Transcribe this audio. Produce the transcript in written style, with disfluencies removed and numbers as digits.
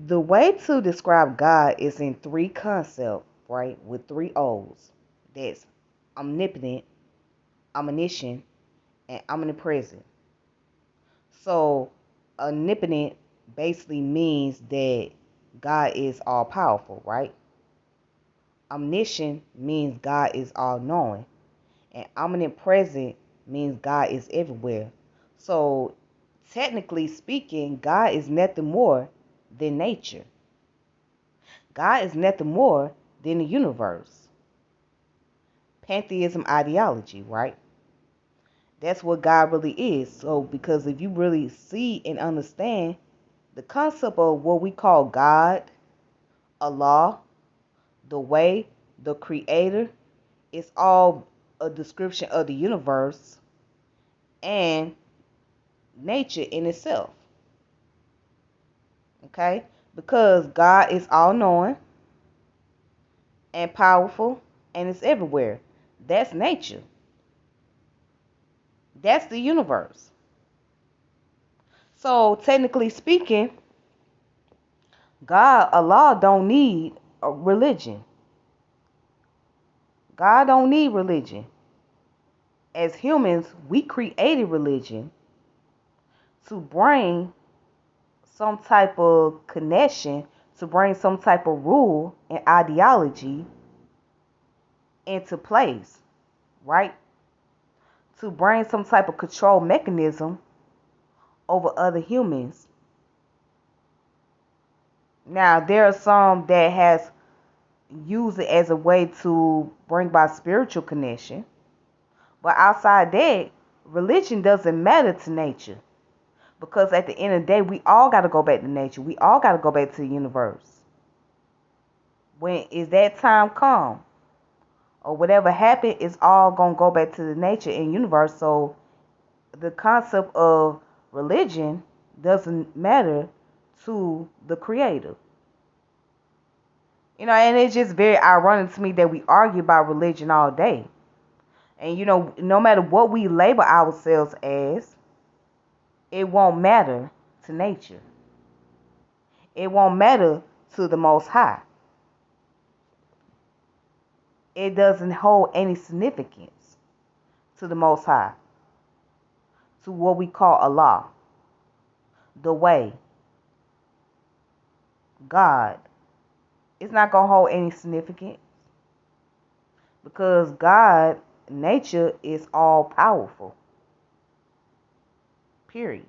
The way to describe God is in three concepts, right? With three O's. That's omnipotent, omniscient, and omnipresent. So, omnipotent basically means that God is all powerful, right? Omniscient means God is all knowing. And omnipresent means God is everywhere. So, technically speaking, God is nothing more than nature. God is nothing more than the universe. Pantheism ideology, right? That's what God really is. So, because if you really see and understand the concept of what we call God, Allah, the way, the creator, it's all a description of the universe and nature in itself. Okay? Because God is all knowing and powerful and it's everywhere. That's nature. That's the universe. So technically speaking, God, Allah don't need a religion. God don't need religion. As humans, we created religion to bring some type of connection, to bring some type of rule and ideology into place, right? To bring some type of control mechanism over other humans. Now, there are some that has used it as a way to bring about spiritual connection. But outside that, religion doesn't matter to nature. Because at the end of the day, we all got to go back to nature. We all got to go back to the universe. When is that time come? Or whatever happened, it's all going to go back to the nature and universe. So the concept of religion doesn't matter to the creator. And it's just very ironic to me that we argue about religion all day. And, no matter what we label ourselves as, it won't matter to nature. It won't matter to the Most High. It doesn't hold any significance to the Most High, to what we call Allah, the way, God. It's not going to hold any significance because God, nature, is all powerful. Period.